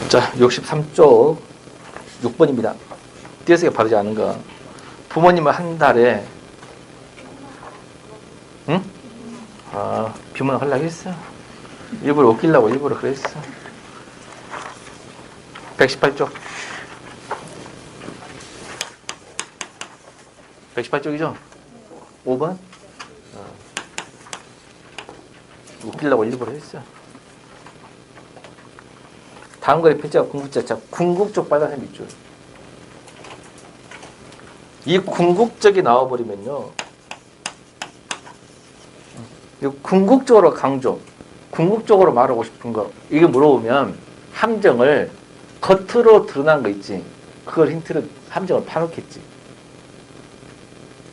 자, 63쪽 6번입니다. 띄어쓰기 바르지 않은 거. 부모님은 한 달에 응? 아, 비문 하려고 했어. 일부러 웃기려고 일부러 그랬어. 118쪽 118쪽이죠? 5번? 웃기려고 일부러 했어. 다음 글의 필자가 궁극자. 자, 궁극적 빨간색 밑줄. 이 궁극적이 나와버리면요. 궁극적으로 강조. 궁극적으로 말하고 싶은 거. 이게 물어보면 함정을 겉으로 드러난 거 있지. 그걸 힌트로 함정을 파놓겠지.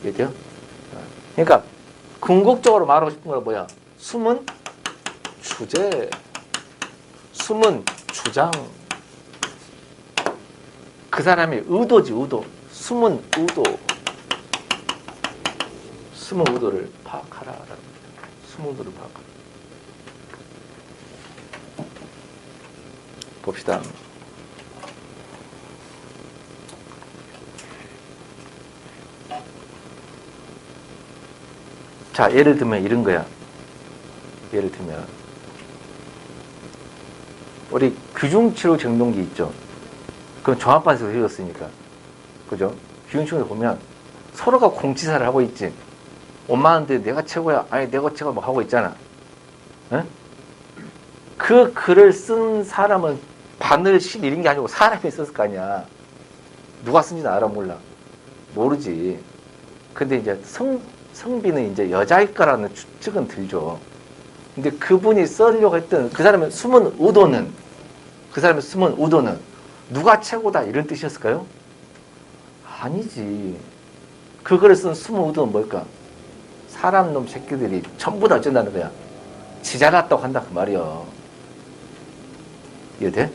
이해돼요? 그러니까 궁극적으로 말하고 싶은 건 뭐야? 숨은 주제. 숨은 주장. 그 사람의 의도지, 의도. 숨은 의도. 숨은 의도를 파악하라. 숨은 의도를 파악하라. 봅시다. 자, 예를 들면 이런 거야. 예를 들면 우리 귀중치료 정동기 있죠. 그건 종합반에서 해줬으니까. 그죠? 귀중치료를 보면 서로가 공치사를 하고 있지. 엄마한테 내가 최고야. 아니 내가 최고 뭐 하고 있잖아. 에? 그 글을 쓴 사람은 바늘 실 이런 게 아니고 사람이 썼을 거 아니야. 누가 쓴지는 알아 몰라. 모르지. 근데 이제 성비는 이제 여자일 거라는 추측은 들죠. 근데 그분이 쓰려고 했던 그 사람의 숨은 의도는 누가 최고다 이런 뜻이었을까요? 아니지. 그거를 쓴 숨은 의도는 뭘까? 사람 놈 새끼들이 전부 다 어쩐다는 거야. 지 잘났다고 한다 그 말이야. 이해돼?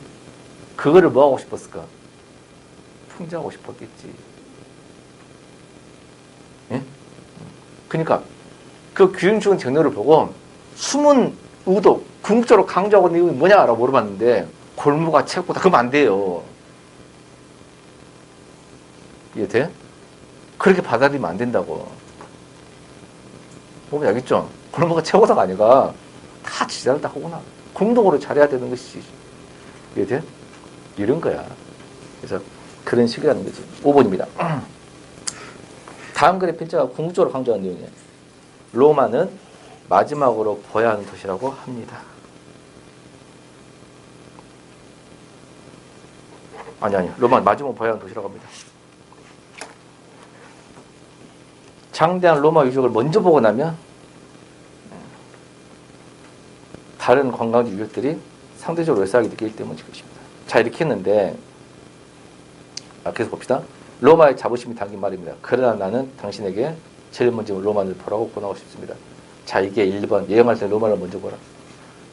그거를 뭐 하고 싶었을까? 풍자하고 싶었겠지. 예? 그러니까 그 귀중충 정도를 보고 숨은 의도, 궁극적으로 강조하고 있는 이유가 뭐냐라고 물어봤는데 골무가 최고다. 그러면 안 돼요. 이해돼? 그렇게 받아들이면 안 된다고. 보면 알겠죠? 골무가 최고다가 아니라 다 지잘다 하구나. 공동으로 잘해야 되는 것이. 이해돼? 이런 거야. 그래서 그런 식이라는 거지. 5번입니다. 다음 글의 필자가 궁극적으로 강조하는 내용이에요. 로마는 마지막으로 보아야 하는 도시라고 합니다. 아니. 로마는 마지막으로 보아야 하는 도시라고 합니다. 장대한 로마 유적을 먼저 보고 나면 다른 관광지 유적들이 상대적으로 열쇠하게 느끼기 때문일 것입니다. 자, 이렇게 했는데 계속 봅시다. 로마의 자부심이 담긴 말입니다. 그러나 나는 당신에게 제일 먼저 로마를 보라고 권하고 싶습니다. 자, 이게 1번. 여행할 때 로마를 먼저 보라.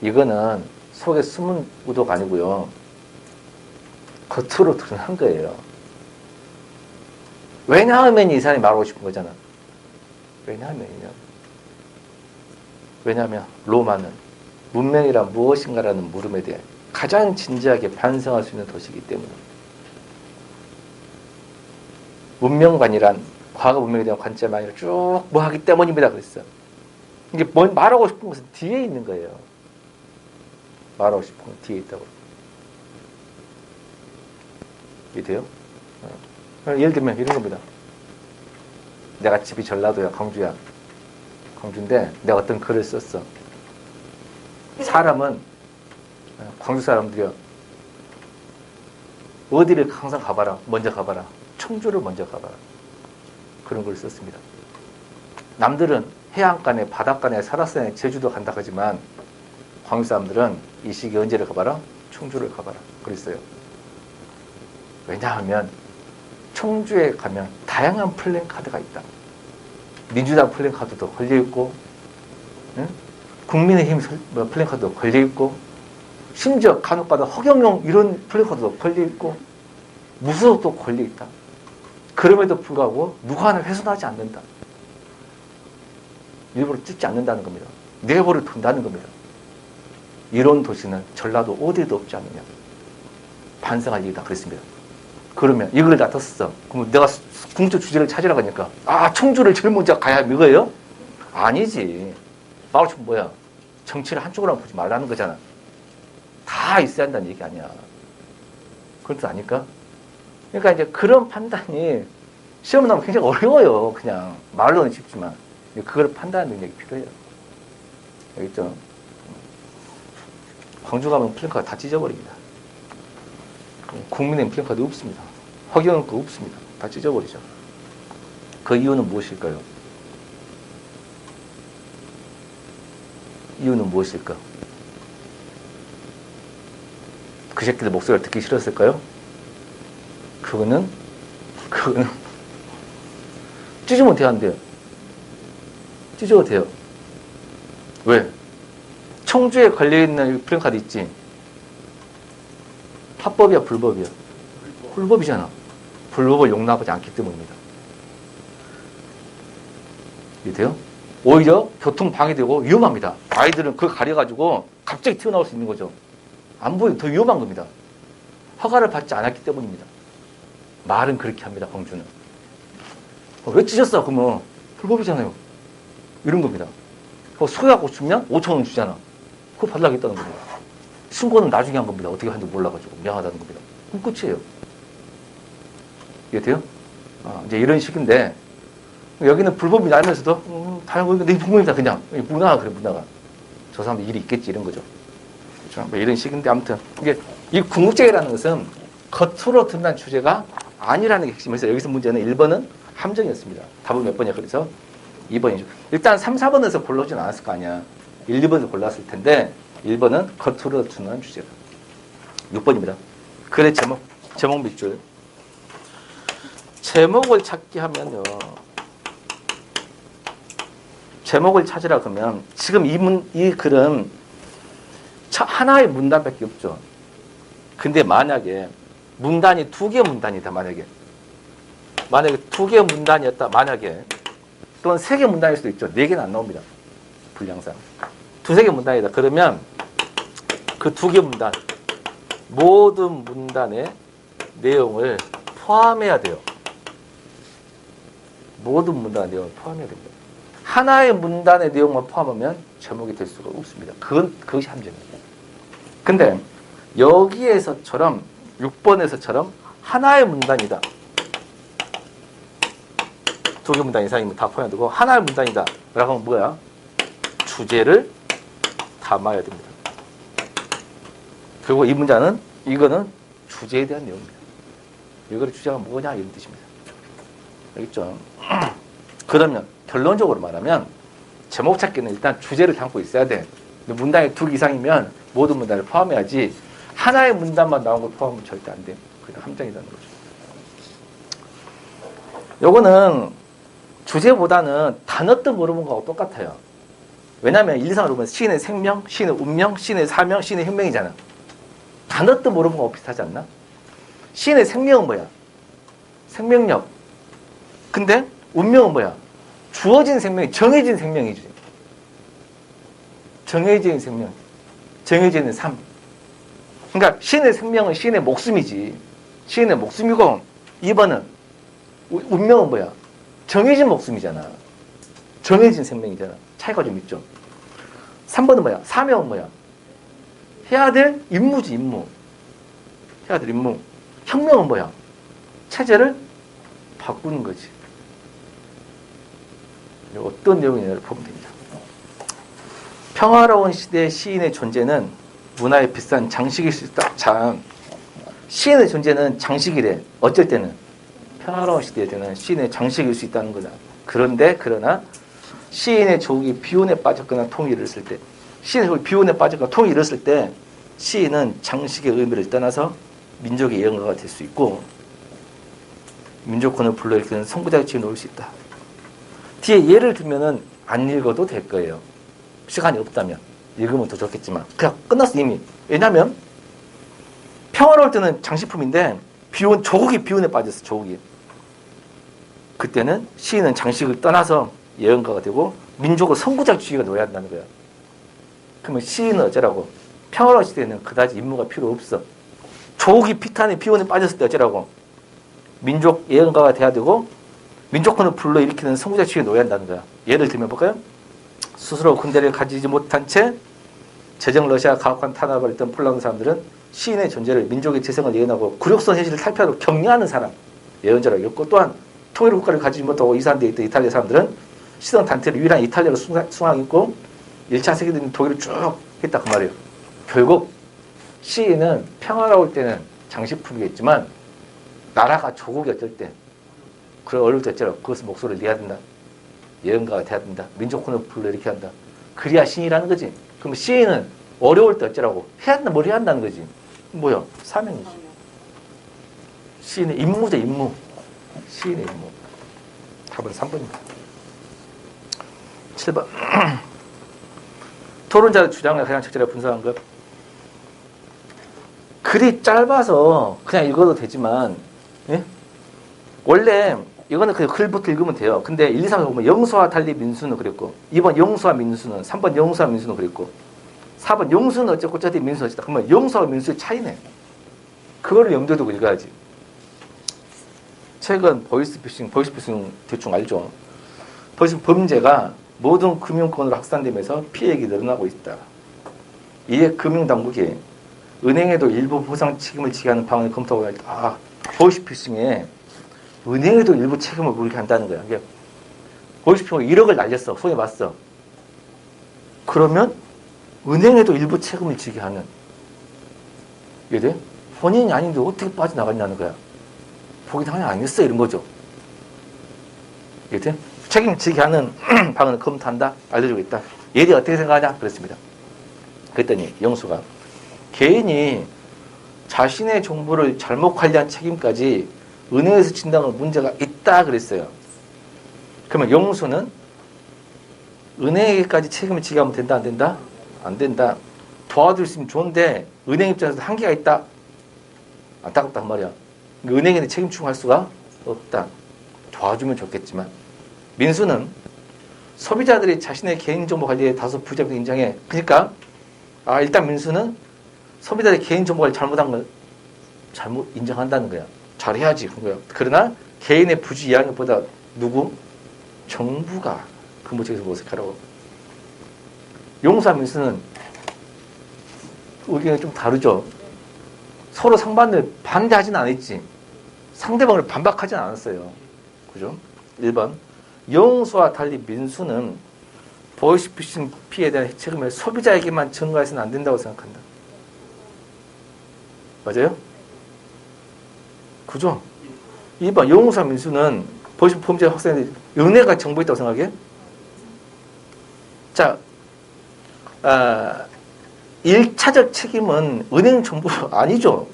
이거는 속에 숨은 의도가 아니고요. 겉으로 드러난 거예요. 왜냐하면 이 사람이 말하고 싶은 거잖아. 왜냐하면 로마는 문명이란 무엇인가라는 물음에 대해 가장 진지하게 반성할 수 있는 도시이기 때문에. 문명관이란 과거 문명에 대한 관점이 아니라 쭉 뭐 하기 때문입니다. 그랬어. 이게 말하고 싶은 것은 뒤에 있는 거예요. 말하고 싶은 건 뒤에 있다고. 이해돼요? 예를 들면 이런 겁니다. 내가 집이 전라도야, 광주인데 내가 어떤 글을 썼어. 사람은 광주 사람들이요. 어디를 항상 가봐라. 먼저 가봐라. 청주를 먼저 가봐라. 그런 걸 썼습니다. 남들은 해안가에 바닷가에 설악산에 제주도 간다 하지만 광주 사람들은 이 시기에 언제를 가봐라? 청주를 가봐라. 그랬어요. 왜냐하면 청주에 가면 다양한 플랜카드가 있다. 민주당 플랜카드도 걸려있고 국민의힘 플랜카드도 걸려있고 심지어 간혹가다 허경영 이런 플랜카드도 걸려있고 무소속도 걸려있다. 그럼에도 불구하고 누구 하나 훼손하지 않는다. 일부러 찍지 않는다는 겁니다. 내버려 둔다는 겁니다. 이런 도시는 전라도 어디에도 없지 않느냐. 반성할 일이다 그랬습니다. 그러면 이걸 놔뒀어. 그럼 내가 궁적 주제를 찾으라고 하니까 청주를 제일 먼저 가야 이거예요? 아니지. 마을청 뭐야? 정치를 한쪽으로만 보지 말라는 거잖아. 다 있어야 한다는 얘기 아니야. 그런 뜻 아닐까? 그러니까 이제 그런 판단이 시험 나오면 굉장히 어려워요. 그냥 말로는 쉽지만 그걸 판단하는 능력이 필요해요. 알겠죠? 광주 가면 플랜카드 다 찢어버립니다. 국민의힘 플랜카드 없습니다. 허경영 거 없습니다. 다 찢어버리죠. 그 이유는 무엇일까요? 이유는 무엇일까? 그 새끼들 목소리를 듣기 싫었을까요? 그거는 찢으면 돼야 안 돼요. 찢어도 돼요. 왜? 청주에 걸려있는 플랜카드 있지? 합법이야, 불법이야? 불법이잖아. 불법을 용납하지 않기 때문입니다. 이해돼요? 오히려 교통 방해되고 위험합니다. 아이들은 그걸 가려가지고 갑자기 튀어나올 수 있는 거죠. 안 보여도 더 위험한 겁니다. 허가를 받지 않았기 때문입니다. 말은 그렇게 합니다, 광주는. 왜 찢었어? 그러면 불법이잖아요. 이런 겁니다. 소유하고 주면 5,000원 주잖아. 그거 받으려겠다는 겁니다. 신고는 나중에 한 겁니다. 어떻게 하는지 몰라가지고 미안하다는 겁니다. 그럼 끝이에요. 이해돼요? 이제 이런 식인데 여기는 불법이 알면서도 다 알고 있는데 불법이다 그냥 문화가 그래 문화가 저 사람도 일이 있겠지 이런 거죠. 그렇죠? 뭐 이런 식인데 아무튼 이게 이 궁극적이라는 것은 겉으로 드러난 주제가 아니라는 게 핵심이어서 여기서 문제는 1번은 함정이었습니다. 답은 몇 번이야? 그래서 2번이죠. 일단 3, 4번에서 골라오진 않았을 거 아니야. 1, 2번에서 골랐을 텐데 1번은 겉으로 드러난 주제다. 6번입니다. 글의 제목 밑줄. 제목을 찾기 하면요. 제목을 찾으라 그러면 지금 이 글은 하나의 문단밖에 없죠. 근데 만약에 문단이 2개의 문단이다. 만약에 2개의 문단이었다. 만약에 또는 3개의 문단일 수도 있죠. 4개는 안 나옵니다. 분량상. 2-3개 문단이다. 그러면 그 2개 문단 모든 문단의 내용을 포함해야 돼요. 모든 문단의 내용을 포함해야 됩니다. 하나의 문단의 내용만 포함하면 제목이 될 수가 없습니다. 그것이 함정입니다. 근데 여기에서처럼 6번에서처럼 하나의 문단이다. 2개 문단 이상이면 다 포함되고 하나의 문단이다. 라고 하면 뭐야? 주제를 담아야 됩니다. 그리고 이 문장은 이거는 주제에 대한 내용입니다. 이거의 주제가 뭐냐 이런 뜻입니다. 알겠죠? 그러면 결론적으로 말하면 제목 찾기는 일단 주제를 담고 있어야 돼. 근데 문단이 2개 이상이면 모든 문단을 포함해야지 하나의 문단만 나온 걸 포함하면 절대 안 돼. 그게 함정이라는 거죠. 요거는 주제보다는 단어 뜻 물어본 거하고 똑같아요. 왜냐하면 1, 2, 3을 보면 시인의 생명, 시인의 운명, 시인의 사명, 시인의 혁명이잖아. 단어 뜻 물어본 거하고 비슷하지 않나? 시인의 생명은 뭐야? 생명력. 근데 운명은 뭐야? 주어진 생명이 정해진 생명이지. 정해진 생명. 정해지는 삶. 그러니까 시인의 생명은 시인의 목숨이지. 시인의 목숨이고 2번은 운명은 뭐야? 정해진 목숨이잖아. 정해진 생명이잖아. 차이가 좀 있죠. 3번은 뭐야? 사명은 뭐야? 해야 될 임무지, 임무. 해야 될 임무. 혁명은 뭐야? 체제를 바꾸는 거지. 어떤 내용이냐를 보면 됩니다. 평화로운 시대의 시인의 존재는 문화의 비싼 장식일 수 있다. 참, 시인의 존재는 장식이래. 어쩔 때는 평화로운 시대에는 시인의 장식일 수 있다는 거다. 그러나 시인의 조국이 비운에 빠졌거나 통이 일었을 때, 시인의 조국이 비운에 빠졌거나 통이 일었을 때 시인은 장식의 의미를 떠나서 민족의 예언가가 될 수 있고 민족권을 불러일으키는 선구자의 놓을 수 있다. 뒤에 예를 들면은 안 읽어도 될 거예요. 시간이 없다면 읽으면 더 좋겠지만 그냥 끝났어 이미. 왜냐하면 평화로울 때는 장식품인데 조국이 비운에 빠졌어. 조국이. 그때는 시인은 장식을 떠나서 예언가가 되고 민족의 선구자주의가 놓여야 한다는 거야. 그러면 시인은 어쩌라고? 평화로운 시대에는 그다지 임무가 필요 없어. 조국이 피탄에 피원에 빠졌을 때 어쩌라고? 민족 예언가가 돼야 되고 민족혼을 불러일으키는 선구자 지위에 놓여야 한다는 거야. 예를 들면 볼까요? 스스로 군대를 가지지 못한 채 제정 러시아 가혹한 탄압을 했던 폴란드 사람들은 시인의 존재를 민족의 재생을 예언하고 굴욕선 현실을 탈피하도록 격려하는 사람 예언자라고 했고, 또한 통일 국가를 가지지 못하고 이산되어 있던 이탈리아 사람들은 시성 단체를 유일한 이탈리아로 숭앙했고 1차 세계대전 독일을 쭉 했다 그 말이에요. 결국 시인은 평화로울 때는 장식품이겠지만 나라가 조국이 어쩔 때 그런 어려울 때 어쩌라고 그것을 목소리를 내야 된다. 예언가가 돼야 된다. 민족혼을 불러일으켜야 한다. 그래야 신이라는 거지. 그럼 시인은 어려울 때 어쩌라고 해야 한다. 뭘 해야 한다는 거지. 뭐야? 사명이지. 시인의 임무죠. 임무. 시인의 임무. 답은 3번입니다. 7번. 토론자의 주장을 가장 적절하게 분석한 것. 글이 짧아서 그냥 읽어도 되지만, 예? 원래 이거는 그냥 글부터 읽으면 돼요. 근데 1, 2, 3을 보면 영수와 달리 민수는 그랬고, 2번 영수와 민수는, 3번 영수와 민수는 그랬고, 4번 영수는 어쨌고 어쨌든 민수는 어쨌다. 그러면 영수와 민수의 차이네. 그거를 염두에 두고 읽어야지. 최근 보이스피싱 대충 알죠? 보이스피싱 범죄가 모든 금융권으로 확산되면서 피해액이 늘어나고 있다. 이에 금융당국이 은행에도 일부 보상 책임을 지게 하는 방안을 검토하고 있다. 아, 보이스피싱에 은행에도 일부 책임을 물게 한다는 거야. 이게 보이스피싱으로 1억을 날렸어. 손해봤어. 그러면 은행에도 일부 책임을 지게 하는. 이게 돼? 본인이 아닌데 어떻게 빠져나갔냐는 거야. 보기 당연히 아니었어. 이런 거죠. 이게 돼? 책임지게 하는 방안을 검토한다. 알려주고 있다. 얘들이 어떻게 생각하냐? 그랬습니다. 그랬더니 영수가 개인이 자신의 정보를 잘못 관리한 책임까지 은행에서 진단할 문제가 있다 그랬어요. 그러면 영수는 은행에게까지 책임을 지게 하면 된다 안 된다? 안 된다. 도와줄 수 있으면 좋은데 은행 입장에서 한계가 있다. 안타깝단 말이야. 은행에는 책임 추궁할 수가 없다. 도와주면 좋겠지만 민수는 소비자들이 자신의 개인정보 관리에 다소 부적을 인정해. 그러니까 일단 민수는 소비자들의 개인정보 관리 잘못한 걸 잘못 인정한다는 거야. 잘해야지. 그러나 개인의 부주 이해하는 것보다 누구? 정부가 근본적에서 모색하라고. 용사 민수는 의견이 좀 다르죠. 서로 상반을 반대하진 않았지. 상대방을 반박하진 않았어요. 그죠? 1번. 영수와 달리 민수는 보이스피싱 피해에 대한 책임을 소비자에게만 전가해서는 안 된다고 생각한다. 맞아요? 그죠? 2번. 영수와 민수는 보이스피싱 범죄 확산에 은혜가 정보있다고 생각해? 자, 1차적 책임은 은행 정보 아니죠.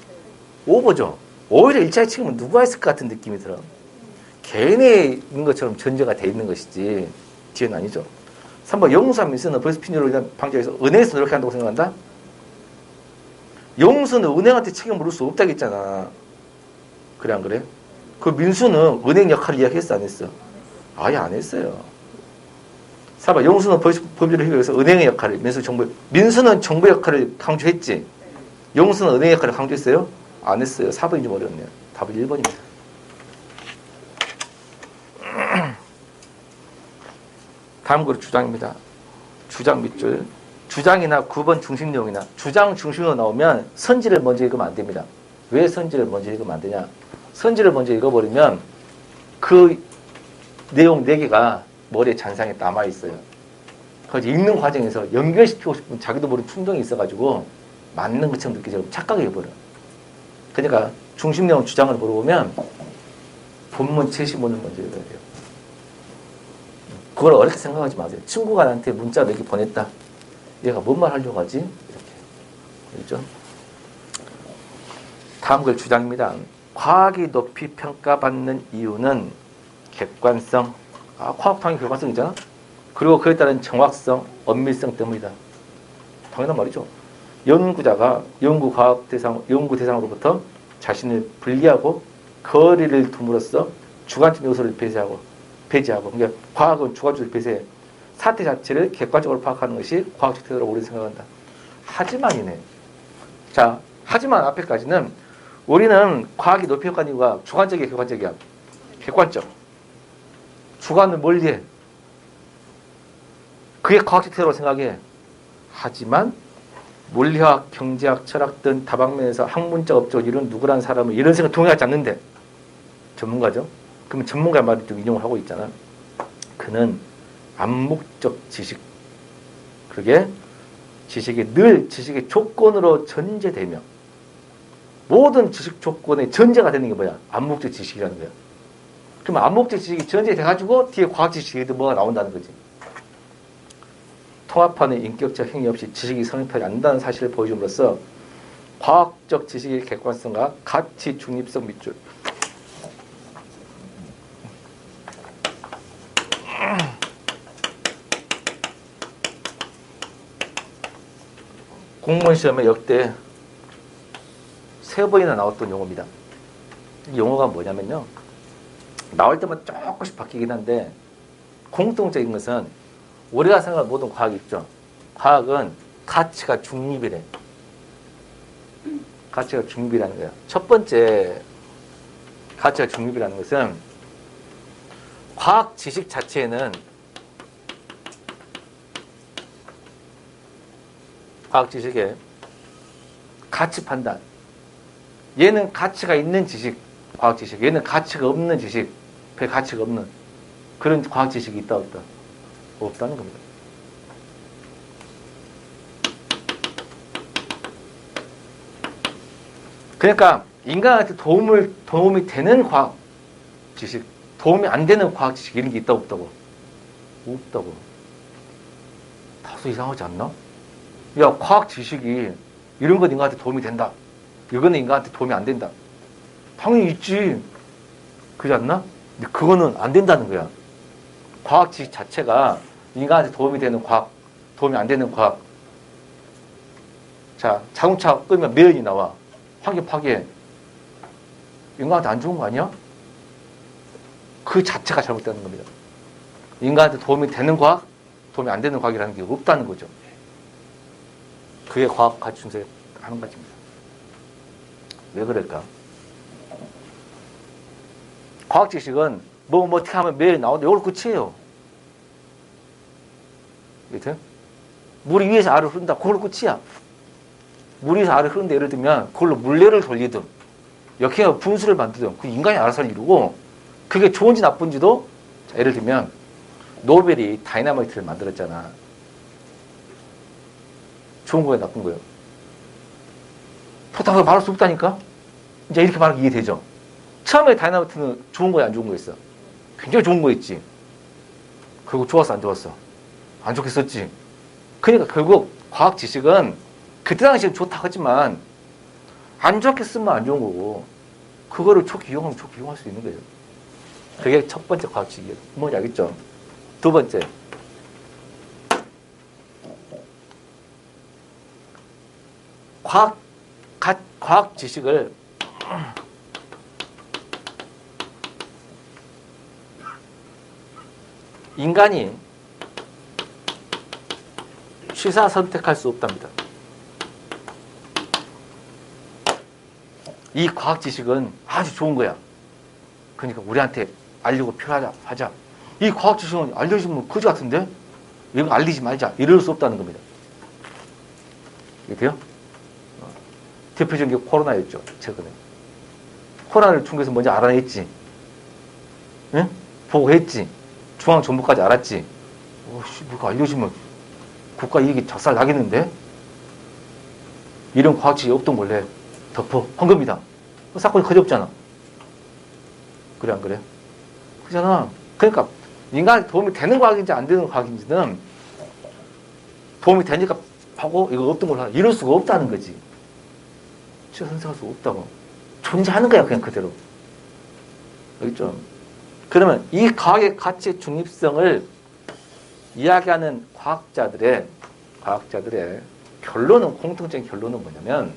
오버죠. 오히려 1차적 책임은 누가 했을 것 같은 느낌이 들어. 개인의 있는 것처럼 전제가 돼 있는 것이지 뒤에는 아니죠. 3번 영수와 민수는 보이스피싱으로 인한 방지에서 은행에서 노력한다고 생각한다? 영수는 은행한테 책임을 물을 수 없다고 했잖아. 그래 안 그래? 그 민수는 은행 역할을 이야기했어 안 했어? 아예 안 했어요. 4번 영수는 범죄를 해결 위해서 은행의 역할을 민수는 정부 역할을 강조했지. 영수는 은행 역할을 강조했어요? 안 했어요. 4번이 좀 어렵네요. 답은 1번입니다. 다음 글은 주장입니다. 주장 밑줄. 주장이나 9번 중심 내용이나 주장 중심으로 나오면 선지를 먼저 읽으면 안 됩니다. 왜 선지를 먼저 읽으면 안 되냐? 선지를 먼저 읽어버리면 그 내용 4개가 머리에 잔상에 남아있어요. 그래서 읽는 과정에서 연결시키고 싶은 자기도 모르는 충동이 있어가지고 맞는 것처럼 느끼죠. 착각해버려. 그러니까 중심 내용 주장을 물어보면 본문 제시문을 먼저 읽어야 돼요. 그걸 어렵게 생각하지 마세요. 친구가 나한테 문자를 이렇게 보냈다. 얘가 뭔 말 하려고 하지? 이렇게. 그렇죠? 다음 글 주장입니다. 과학이 높이 평가받는 이유는 객관성, 과학 당연히 객관성이잖아. 그리고 그에 따른 정확성, 엄밀성 때문이다. 당연한 말이죠. 연구자가 연구 대상으로부터 자신을 분리하고 거리를 둠으로써 주관적 요소를 배제하고. 그러니까 과학은 주관적으로 배제해. 사태 자체를 객관적으로 파악하는 것이 과학적 태도라고 우리는 생각한다. 하지만이네. 자, 하지만 앞에까지는 우리는 과학이 높이효과는 이유가 주관적이야, 객관적이야? 객관적. 주관을 멀리해. 그게 과학적 태도라고 생각해. 하지만 물리학, 경제학, 철학 등 다방면에서 학문적 업적을 이룬 누구라는 사람은 이런 생각 동의하지 않는데 전문가죠. 그러면 전문가의 말을 좀 인용을 하고 있잖아. 그는 암묵적 지식, 그게 지식이 늘 지식의 조건으로 전제되며 모든 지식 조건의 전제가 되는 게 뭐야? 암묵적 지식이라는 거야. 그럼 암묵적 지식이 전제돼가지고 뒤에 과학적 지식이 뭐가 나온다는 거지. 통합하는 인격적 행위 없이 지식이 성립하지 않는다는 사실을 보여줌으로써 과학적 지식의 객관성과 가치 중립성 밑줄. 공무원 시험에 역대 3번이나 나왔던 용어입니다. 이 용어가 뭐냐면요. 나올 때마다 조금씩 바뀌긴 한데 공통적인 것은 우리가 생각하는 모든 과학이 있죠. 과학은 가치가 중립이래. 가치가 중립이라는 거야. 첫 번째 가치가 중립이라는 것은 과학 지식 자체에는 과학 지식의 가치 판단. 얘는 가치가 있는 지식, 과학 지식. 얘는 가치가 없는 지식, 별 가치가 없는 그런 과학 지식이 있다 없다? 없다는 겁니다. 그러니까 인간한테 도움이 되는 과학 지식, 도움이 안 되는 과학 지식 이런 게 있다 없다고? 없다고. 다소 이상하지 않나? 야, 과학 지식이 이런 건 인간한테 도움이 된다. 이거는 인간한테 도움이 안 된다. 당연히 있지. 그렇지 않나? 근데 그거는 안 된다는 거야. 과학 지식 자체가 인간한테 도움이 되는 과학, 도움이 안 되는 과학. 자, 자동차 끄면 매연이 나와. 환경 파괴. 인간한테 안 좋은 거 아니야? 그 자체가 잘못되는 겁니다. 인간한테 도움이 되는 과학, 도움이 안 되는 과학이라는 게 없다는 거죠. 그게 과학 가치 중에서 하는 가지입니다. 왜 그럴까? 과학 지식은 뭐 어떻게 하면 매일 나오는데 이걸 끝이에요. 밑에 물이 위에서 아래로 흐른다. 그걸로 끝이야. 물이 위에서 아래로 흐르는데 예를 들면 그걸로 물레를 돌리든 역행하고 분수를 만들든 그 인간이 알아서 이루고 그게 좋은지 나쁜지도 자, 예를 들면 노벨이 다이나마이트를 만들었잖아. 좋은 거예요, 나쁜 거예요? 포탄을 말할 수 없다니까? 이제 이렇게 말하면 이해되죠? 처음에 다이나마이트는 좋은 거야, 안 좋은 거였어? 굉장히 좋은 거였지. 그리고 좋았어, 안 좋았어? 안 좋겠었지. 그러니까 결국 과학 지식은 그때 당시엔 좋다고 하지만 안 좋게 쓰면 안 좋은 거고 그거를 좋게 이용하면 좋게 이용할 수 있는 거예요. 그게 첫 번째 과학 지식이에요. 뭔지 알겠죠? 두 번째. 과학 지식을 인간이 취사 선택할 수 없답니다. 이 과학 지식은 아주 좋은 거야. 그러니까 우리한테 알리고 표현하자. 이 과학 지식은 알려주면 거지 같은데? 이거 알리지 말자. 이럴 수 없다는 겁니다. 이게 돼요? 대표적인 게 코로나였죠. 최근에. 코로나를 중국에서 먼저 알아냈지. 응? 보고했지. 중앙정부까지 알았지. 누가 알려주면 국가 이익이 작살 나겠는데? 이런 과학지식이 없던 걸래 한 겁니다. 사건이 커졌잖아. 그래 안 그래? 그렇잖아. 그러니까 인간한테 도움이 되는 과학인지 안 되는 과학인지는 도움이 되니까 하고 이거 없던 걸로 이럴 수가 없다는 거지. 진짜 선생할 수 없다고. 존재하는 거야 그냥 그대로. 알겠죠? 그러면 이 과학의 가치의 중립성을 이야기하는 과학자들의 결론은, 공통적인 결론은 뭐냐면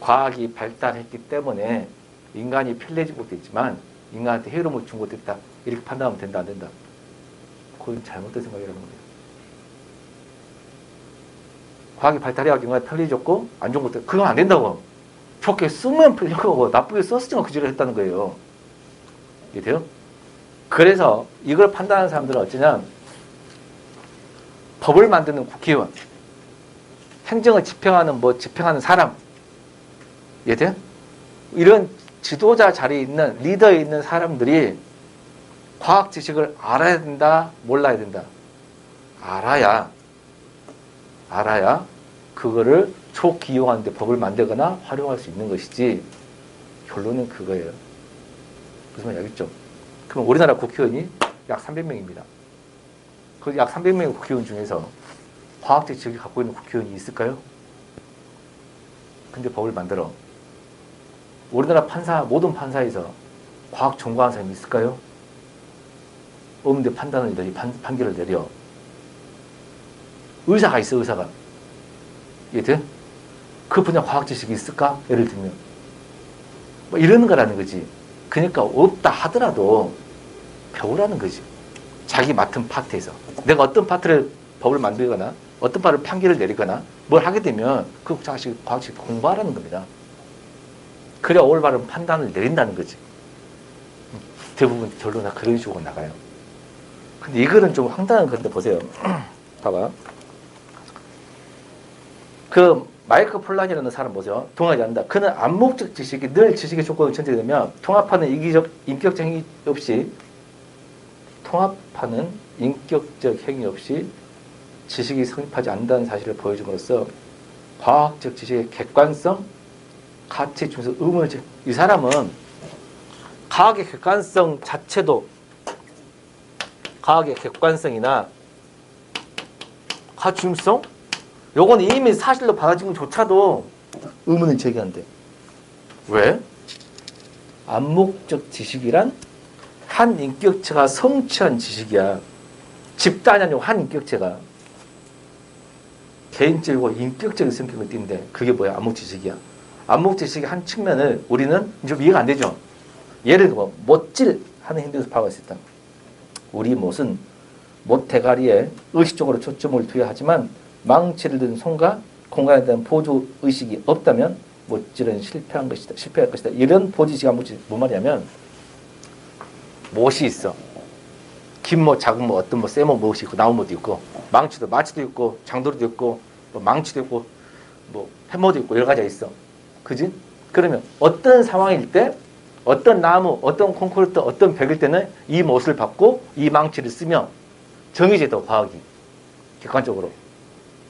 과학이 발달했기 때문에 인간이 편리해진 것도 있지만 인간한테 해로움을 준 것도 있다. 이렇게 판단하면 된다 안 된다. 그건 잘못된 생각이라는 겁니다. 과학이 발달해가지고 인간이 편리해졌고 안 좋은 것도 그건 안 된다고. 좋게 쓰면 풀린 거고 나쁘게 썼으니까 그 짓을 했다는 거예요. 이해돼요? 그래서 이걸 판단하는 사람들은 어쩌냐, 법을 만드는 국회의원, 행정을 집행하는 사람, 이해돼요? 이런 지도자 자리에 있는, 리더에 있는 사람들이 과학 지식을 알아야 된다, 몰라야 된다. 알아야 그거를 좋게 이용하는데 법을 만들거나 활용할 수 있는 것이지. 결론은 그거예요. 무슨 말인지 알겠죠? 그럼 우리나라 국회의원이 약 300명입니다. 그 약 300명의 국회의원 중에서 과학적 지식을 갖고 있는 국회의원이 있을까요? 근데 법을 만들어. 우리나라 모든 판사에서 과학 전공한 사람이 있을까요? 없는데 판결을 내려. 의사가 있어, 의사가. 이해돼? 그 분야 과학 지식이 있을까? 예를 들면. 뭐 이러는 거라는 거지. 그러니까 없다 하더라도 배우라는 거지. 자기 맡은 파트에서. 내가 어떤 파트를 법을 만들거나 어떤 파트를 판결을 내리거나 뭘 하게 되면 그 자식 과학 지식 공부하라는 겁니다. 그래야 올바른 판단을 내린다는 거지. 대부분 결론은 다 그런 식으로 나가요. 근데 이거는 좀 황당한 건데 보세요. 봐봐. 그 마이클 폴란이라는 사람 보세요. 동의하지 않는다. 그는 암묵적 지식이 늘 지식의 조건을 전제되면 통합하는 인격적 행위 없이 지식이 성립하지 않는다는 사실을 보여줌으로써 과학적 지식의 객관성, 가치 중에서 의문을 이 사람은 과학의 객관성 자체도, 과학의 객관성이나 가중성, 요건 이미 사실로 받아진 것조차도 의문을 제기한대. 왜? 암묵적 지식이란 한 인격체가 성취한 지식이야. 집단이 아니고 한 인격체가 개인적이고 인격적인 성격을 띈대. 그게 뭐야? 암묵 지식이야. 암묵 지식의 한 측면을 우리는 좀 이해가 안 되죠. 예를 들어 못질 하는 행동에서 파악할 수 있다. 우리 못은 못 대가리에 의식적으로 초점을 두어야 하지만 망치를 든 손과 공간에 대한 보조 의식이 없다면 못질은 실패할 것이다. 이런 보지식 암묵지식 뭔 말이냐면, 못이 있어. 긴 못, 작은 못, 어떤 못, 쇠못, 못이 있고 나무 못도 있고 마치도 있고 장도리도 있고 뭐 망치도 있고 뭐 팻못도 있고 여러 가지가 있어. 그지? 그러면 어떤 상황일 때 어떤 나무, 어떤 콘크리트, 어떤 벽일 때는 이 못을 받고 이 망치를 쓰면 정해져도 과학이 객관적으로.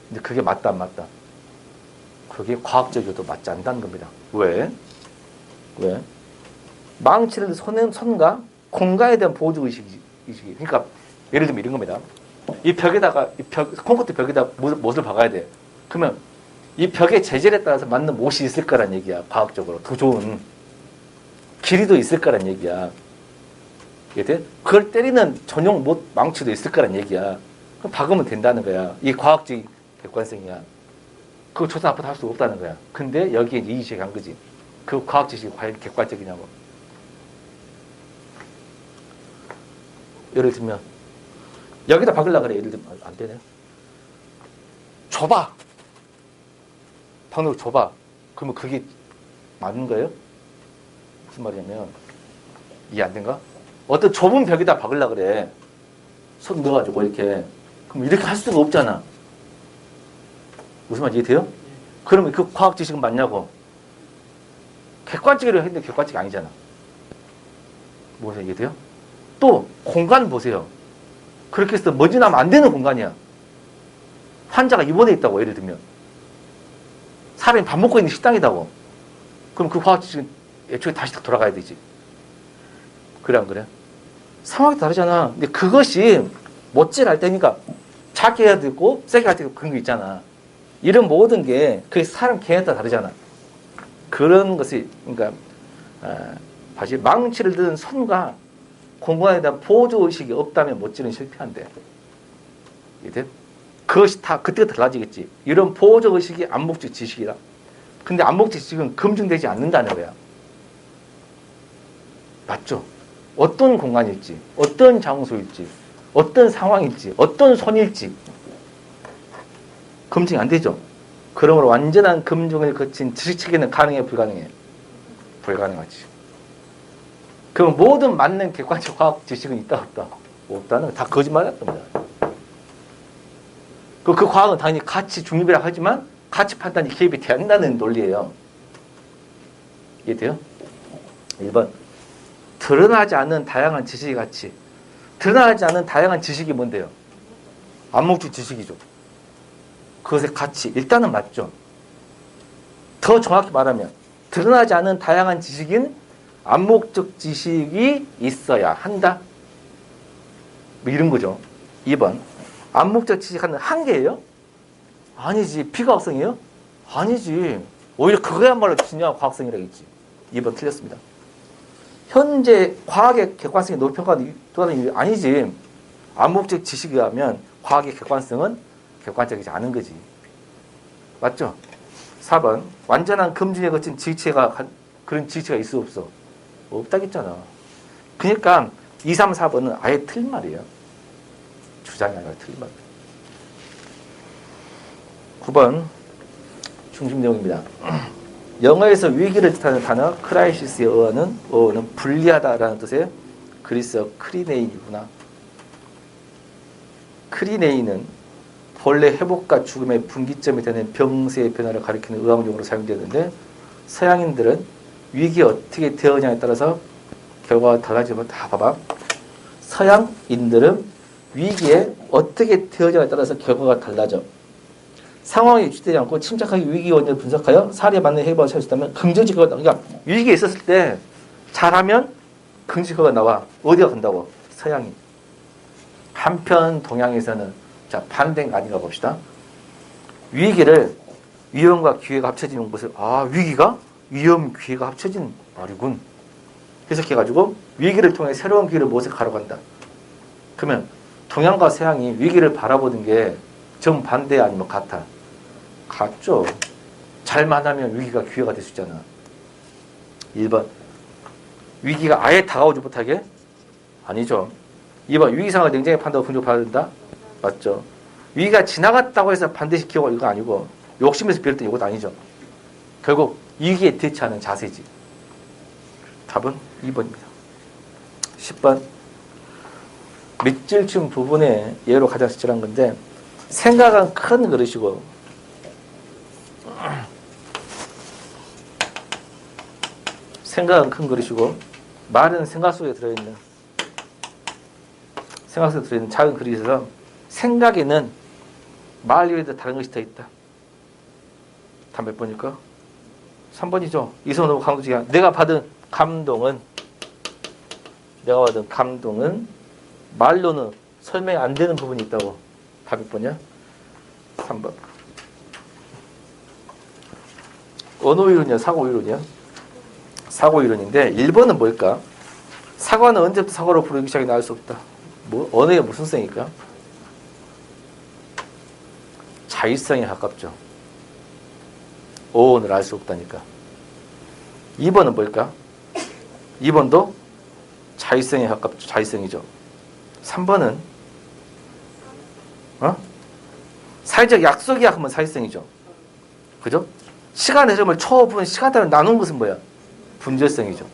근데 그게 맞다 안 맞다? 그게 과학적이어도 맞지 않다는 겁니다. 왜? 망치를 손과 공간에 대한 보조의식이. 그러니까 예를 들면 이런 겁니다. 이 벽에다가 콘크리트 벽에다 못을 박아야 돼. 그러면 이 벽의 재질에 따라서 맞는 못이 있을 거란 얘기야. 과학적으로 더 좋은 길이도 있을 거란 얘기야. 이해돼? 그걸 때리는 전용 못 망치도 있을 거란 얘기야. 그럼 박으면 된다는 거야. 이 과학적 객관성이야. 그거 조사 앞으로 할 수 없다는 거야. 근데 여기에 이의 제기한 거지. 그 과학 지식이 과연 객관적이냐고. 예를 들면 여기다 박으려고 그래. 예를 들면 안 되네. 좁아. 방으로 좁아. 그러면 그게 맞는 거예요? 무슨 말이냐면, 이해 안 된가? 어떤 좁은 벽에다 박으려고 그래. 손 넣어가지고 이렇게. 그럼 이렇게 할 수가 없잖아. 무슨 말인지 이해돼요? 그러면 그 과학 지식은 맞냐고. 객관적으로 했는데 객관적이 아니잖아. 뭐죠? 이해돼요? 또 공간 보세요. 그렇게 해서 먼지 나면 안 되는 공간이야. 환자가 입원해 있다고. 예를 들면 사람이 밥 먹고 있는 식당이다고. 그럼 그 과학 지식은 애초에 다시 돌아가야 되지. 그래 안 그래? 상황이 다르잖아. 근데 그것이 못질할 때니까 작게 해야 되고 세게 할 때 그런 거 있잖아. 이런 모든 게 그 사람 개인에 따라 다르잖아. 그런 것이, 그러니까 다시 망치를 든 손과 공간에 대한 보조의식이 없다면 못질은 실패한대. 이해? 그것이 다 그때가 달라지겠지. 이런 보조의식이 암묵적 지식이다. 근데 암묵적 지식은 검증되지 않는다는 거야. 맞죠? 어떤 공간일지, 어떤 장소일지, 어떤 상황일지, 어떤 손일지 검증이 안 되죠. 그러므로 완전한 검증을 거친 지식체계는 가능해, 불가능해? 불가능하지. 그럼 모든 맞는 객관적 과학 지식은 있다, 없다? 없다는 다 거짓말이었던 거야. 그 과학은 당연히 가치 중립이라 하지만 가치 판단이 개입이 된다는 논리예요. 이해돼요? 1번. 드러나지 않는 다양한 지식의 가치. 드러나지 않는 다양한 지식이 뭔데요? 암묵적 지식이죠. 그것의 가치. 일단은 맞죠. 더 정확히 말하면 드러나지 않는 다양한 지식인 암묵적 지식이 있어야 한다. 뭐 이런 거죠. 2번. 암묵적 지식하는 한계예요? 아니지. 비과학성이에요? 아니지. 오히려 그거야말로 진정한 과학성이라겠지. 2번 틀렸습니다. 현재 과학의 객관성이 높이 평가하는 이유 아니지. 암묵적 지식에 하면 과학의 객관성은 객관적이지 않은 거지. 맞죠? 4번. 완전한 검증에 거친 지식체가 그런 지식체가 있어 없어? 없다겠잖아. 그러니까 2, 3, 4번은 아예 틀린 말이에요. 주장이 아니라 틀린 말. 9번 중심 내용입니다. 영어에서 위기를 뜻하는 단어 크라이시스의 어원은 불리하다라는 뜻의 그리스어 크리네인이구나. 크리네인은 본래 회복과 죽음의 분기점이 되는 병세의 변화를 가리키는 의학용어로 사용되는데 서양인들은 위기에 어떻게 되어냐에 따라서 결과가 달라지면 다 봐봐. 서양인들은 위기에 어떻게 되어냐에 따라서 결과가 달라져. 상황이 유지되지 않고 침착하게 위기 원인을 분석하여 사례에 맞는 해법을 찾을 수 있다면 긍정적 결과가 나와. 그러니까 위기에 있었을 때 잘하면 긍정적 결과가 나와. 어디가 간다고? 서양인. 한편 동양에서는 자 반대인 거 아닌가 봅시다. 위기를 위험과 기회가 합쳐지는 것을 위기가 위험, 기회가 합쳐진 말이군. 해석해가지고 위기를 통해 새로운 기회를 모색하러 간다. 그러면 동양과 서양이 위기를 바라보는 게 정반대 아니면 같아? 같죠. 잘만 하면 위기가 기회가 될 수 있잖아. 1번. 위기가 아예 다가오지 못하게? 아니죠. 2번. 위기 상황을 냉정히 판단하고 분석받아야 된다? 맞죠. 위기가 지나갔다고 해서 반드시 기억할 이거 아니고 욕심에서 비롯된 이것도 아니죠. 결국 위기에 대처하는 자세지. 답은 2번입니다. 10번. 밑줄춤 부분의 예로 가장 적절한 건데 생각은 큰 그릇이고 생각은 큰 그릇이고 말은 생각 속에 들어있는 작은 그릇에서 생각에는 말 외에도 다른 것이 더 있다. 답 몇 번일까? 3번이죠. 이성노 강도지가 내가 받은 감동은 말로는 설명이 안 되는 부분이 있다고. 답 몇 번이야? 3번. 언어이론이야? 사고이론이야? 사고이론인데 1번은 뭘까? 사과는 언제부터 사과로 부르기 시작이 나올 수 없다. 언어의 무슨 성일까? 자율성에 가깝죠. 어원을 알 수 없다니까. 2번은 뭘까? 2번도 자율성에 가깝죠. 자율성이죠. 3번은 사회적 약속이야 하면 사회성이죠. 그죠? 시간의 흐름을 초분 시간대로 나눈 것은 뭐야? 분절성이죠.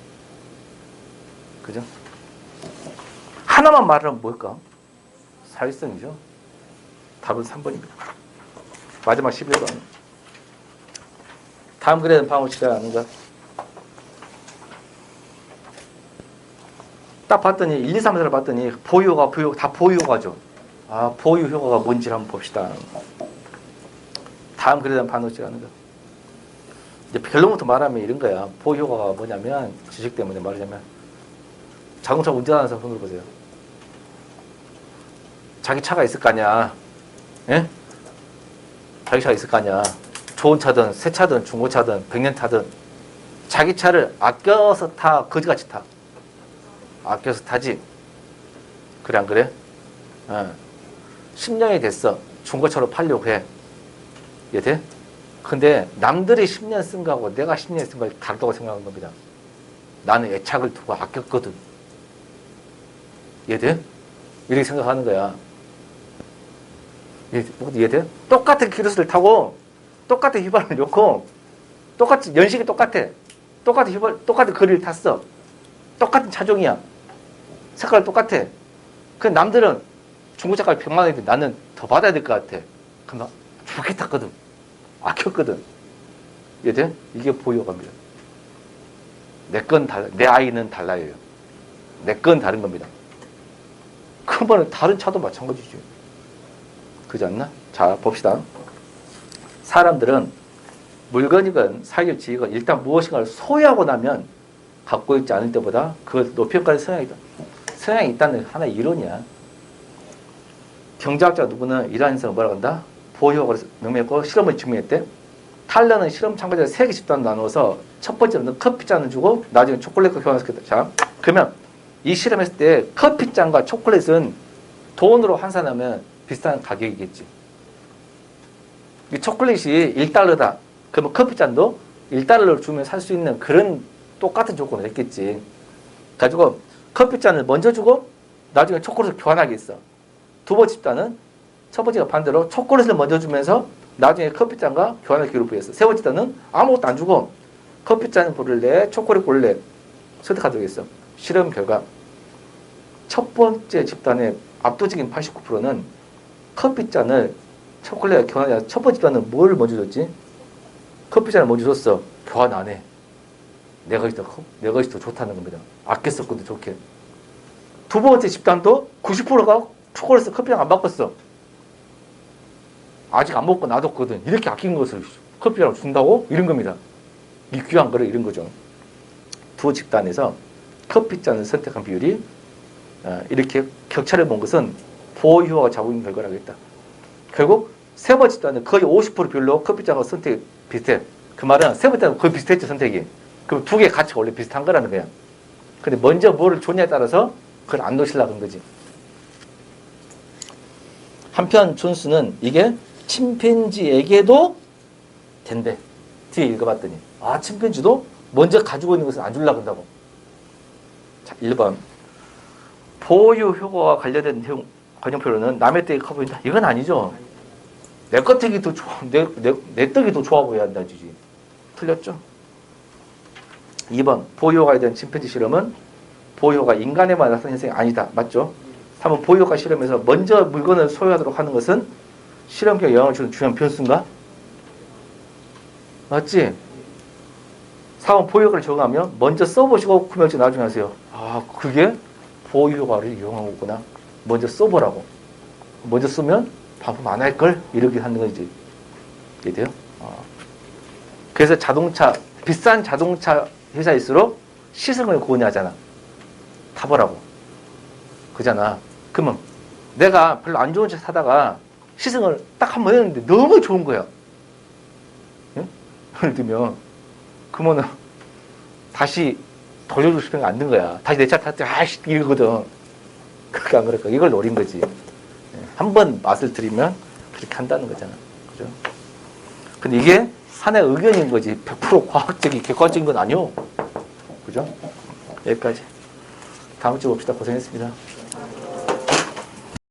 그죠? 하나만 말하면 뭘까? 사회성이죠. 답은 3번입니다. 마지막 11번. 다음 글에는 방을 치지 않는가? 딱 봤더니 1, 2, 3, 4를 봤더니 보유효과 다 보유효과죠. 보유효과가 뭔지를 한번 봅시다. 다음 글에 대한 반응을 치지 않는가? 이제 결론부터 말하면 이런 거야. 보유효과가 뭐냐면 지식 때문에 말하자면 자동차 운전하는 사람 손을 보세요. 자기 차가 있을 거 아니야. 예? 자기 차가 있을 거 아니야. 좋은 차든 새 차든 중고차든 100년 차든 자기 차를 아껴서 타. 거지같이 타. 아껴서 타지. 그래 안 그래? 10년이 됐어. 중고차로 팔려고 해. 이해돼? 근데 남들이 10년 쓴 거하고 내가 10년 쓴 거 다르다고 생각하는 겁니다. 나는 애착을 두고 아꼈거든. 이해돼? 이렇게 생각하는 거야. 이해돼? 똑같은 키로수를 타고 똑같은 휘발을 놓고 똑같이 연식이 똑같아. 똑같은 휘발, 똑같은 거리를 탔어. 똑같은 차종이야. 색깔 똑같아. 그 남들은 중고차까지 100만 원인데 나는 더 받아야 될 것 같아. 그럼 나 좋게 탔거든. 아꼈거든. 이해돼? 이게 보유허가입니다. 내 건 달라. 내 아이는 달라요. 내 건 다른 겁니다. 그러면 다른 차도 마찬가지죠. 그렇지 않나? 자, 봅시다. 사람들은 물건이건 사기업 지위건 일단 무엇인가를 소유하고 나면 갖고 있지 않을 때보다 그걸 높여가는 성향이 있다. 성향이 있다는 하나의 이론이야. 경제학자 누구는 이러한 현상을 뭐라고 한다? 보유허가를 명명했고 실험을 증명했대. 탈러는 실험 참가자를 3개 집단 나누어서 첫 번째는 커피잔을 주고 나중에 초콜릿과 교환시켰다. 자, 그러면 이 실험했을 때 커피잔과 초콜릿은 돈으로 환산하면 비슷한 가격이겠지. 이 초콜릿이 1달러다. 그러면 커피잔도 1달러를 주면 살 수 있는 그런 똑같은 조건을 했겠지. 가지고 커피잔을 먼저 주고 나중에 초콜릿을 교환하겠어. 두 번째 집단은 첫 번째가 반대로 초콜릿을 먼저 주면서 나중에 커피잔과 교환할 기회를 부여했어. 세 번째 단은 아무것도 안 주고 커피잔 고를래, 초콜릿 고를래 선택하도록 했어. 실험 결과 첫 번째 집단의 압도적인 89%는 커피잔을 초콜릿과 교환하자. 첫 번째 집단은 뭘 먼저 줬지? 커피잔을 먼저 줬어. 교환 안 해. 내 것이 더 좋다는 겁니다. 아껴 썼거든, 좋게. 두 번째 집단도 90%가 초콜릿을 커피랑 안 바꿨어. 아직 안 먹고 놔뒀거든. 이렇게 아낀 것을 커피랑 준다고? 이런 겁니다. 이 귀한 거를 이런 거죠. 두 집단에서 커피잔을 선택한 비율이 이렇게 격차를 본 것은 보유허가 잡은 결과라고 했다. 결국 세 번째 집단은 거의 50% 비율로 커피잔과 선택이 비슷해. 그 말은 세 번째 집단은 거의 비슷했죠, 선택이. 그럼 두 개 가치가 원래 비슷한 거라는 거야. 근데 먼저 뭐를 줬냐에 따라서 그걸 안 놓으시려고 한 거지. 한편 존스는 이게 침팬지에게도 된대. 뒤에 읽어봤더니 침팬지도 먼저 가지고 있는 것을 안 주려고 한다고. 자, 1번 보유 효과와 관련된 내용 관용표로는 남의 떡이 커 보인다. 이건 아니죠. 내 껍데기 더 좋아. 내 떡이 더 좋아 보여야 한다지. 틀렸죠. 2번 보유효과에 대한 침팬지 실험은 보유효가 인간에만 나타나는 현상이 아니다. 맞죠? 3번 보유효과 실험에서 먼저 물건을 소유하도록 하는 것은 실험에 영향을 주는 중요한 변수인가? 맞지? 4번 보유효과를 적용하면 먼저 써보시고 구매할지 나중에 하세요. 그게 보유효과를 이용한 거구나. 먼저 써보라고. 먼저 쓰면 반품 안 할걸? 이렇게 하는 거지. 이해돼요? 그래서 비싼 자동차 회사일수록 시승을 권유하잖아. 타보라고. 그잖아. 그러면 내가 별로 안 좋은 차 사다가 시승을 딱 한 번 했는데 너무 좋은 거야. 응? 예를 들면, 그러면은 다시 돌려주고 싶은 게 안 든 거야. 다시 내 차 탈 때, 이러거든. 그렇게 안 그럴까? 이걸 노린 거지. 한 번 맛을 들이면 그렇게 한다는 거잖아. 그죠? 근데 이게 하나의 의견인 거지. 100% 과학적인, 객관적인 건 아니오. 그죠? 여기까지. 다음 주에 봅시다. 고생했습니다.